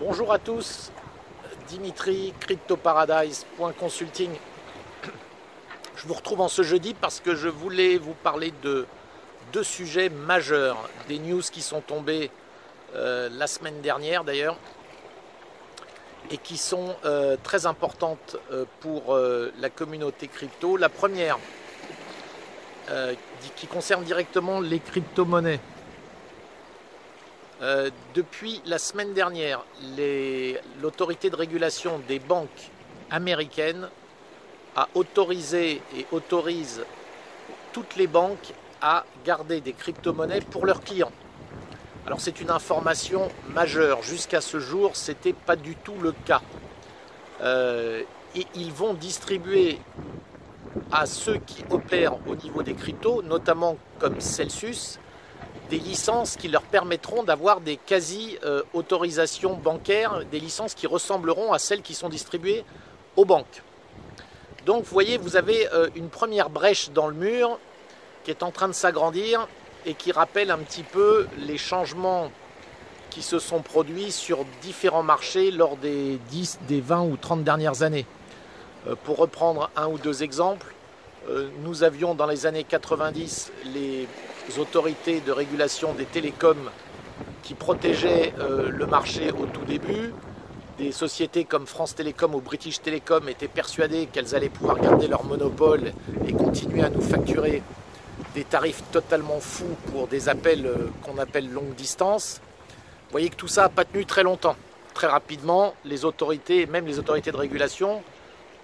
Bonjour à tous, Dimitri, CryptoParadise.consulting. Je vous retrouve en ce jeudi parce que je voulais vous parler de deux sujets majeurs, des news qui sont tombées la semaine dernière d'ailleurs, et qui sont très importantes pour la communauté crypto. La première, qui concerne directement les crypto-monnaies. Depuis la semaine dernière, l'autorité de régulation des banques américaines a autorisé et autorise toutes les banques à garder des crypto-monnaies pour leurs clients. Alors c'est une information majeure. Jusqu'à ce jour, ce n'était pas du tout le cas. Et ils vont distribuer à ceux qui opèrent au niveau des cryptos, notamment comme Celsius, des licences qui leur permettront d'avoir des quasi-autorisations bancaires, des licences qui ressembleront à celles qui sont distribuées aux banques. Donc vous voyez, vous avez une première brèche dans le mur qui est en train de s'agrandir et qui rappelle un petit peu les changements qui se sont produits sur différents marchés lors des 10, des 20 ou 30 dernières années. Pour reprendre un ou deux exemples, nous avions dans les années 90 les autorités de régulation des télécoms qui protégeaient le marché au tout début. Des sociétés comme France Télécom ou British Telecom étaient persuadées qu'elles allaient pouvoir garder leur monopole et continuer à nous facturer des tarifs totalement fous pour des appels qu'on appelle longue distance. Vous voyez que tout ça n'a pas tenu très longtemps. Très rapidement, les autorités, même les autorités de régulation,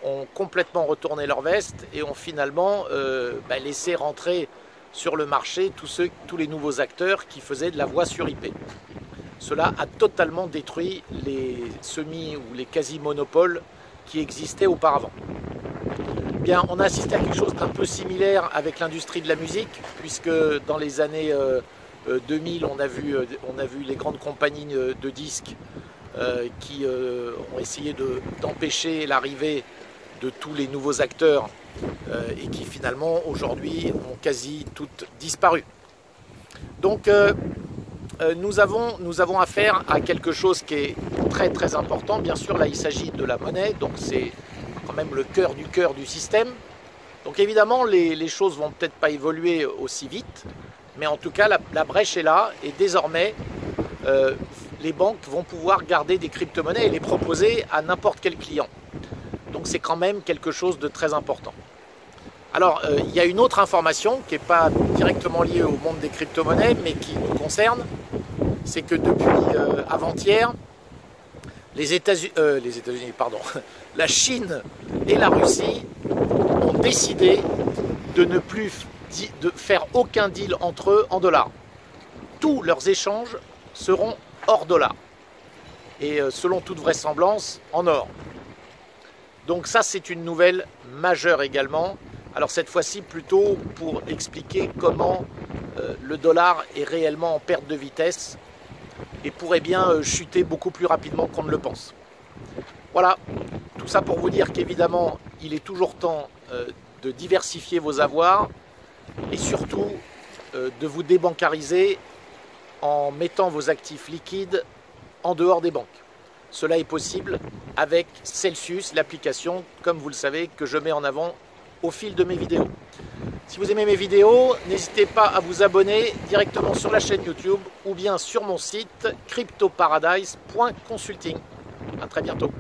ont complètement retourné leur veste et ont finalement laissé rentrer sur le marché tous les nouveaux acteurs qui faisaient de la voix sur IP. Cela a totalement détruit les semi- ou les quasi-monopoles qui existaient auparavant. Bien, on a assisté à quelque chose d'un peu similaire avec l'industrie de la musique, puisque dans les années 2000, on a vu les grandes compagnies de disques qui ont essayé d'empêcher l'arrivée de tous les nouveaux acteurs et qui finalement aujourd'hui ont quasi toutes disparu. Donc nous avons affaire à quelque chose qui est très très important. Bien sûr, là il s'agit de la monnaie, donc c'est quand même le cœur du système. Donc évidemment les choses vont peut-être pas évoluer aussi vite, mais en tout cas la brèche est là et désormais les banques vont pouvoir garder des crypto-monnaies et les proposer à n'importe quel client. Donc c'est quand même quelque chose de très important. Alors il y a une autre information qui n'est pas directement liée au monde des crypto-monnaies mais qui nous concerne, c'est que depuis avant-hier, la Chine et la Russie ont décidé de ne plus faire aucun deal entre eux en dollars. Tous leurs échanges seront hors dollars et selon toute vraisemblance en or. Donc ça c'est une nouvelle majeure également. Alors cette fois-ci plutôt pour expliquer comment le dollar est réellement en perte de vitesse et pourrait bien chuter beaucoup plus rapidement qu'on ne le pense. Voilà, tout ça pour vous dire qu'évidemment il est toujours temps de diversifier vos avoirs et surtout de vous débancariser en mettant vos actifs liquides en dehors des banques. Cela est possible avec Celsius, l'application, comme vous le savez, que je mets en avant au fil de mes vidéos. Si vous aimez mes vidéos, n'hésitez pas à vous abonner directement sur la chaîne YouTube ou bien sur mon site CryptoParadise.consulting. À très bientôt.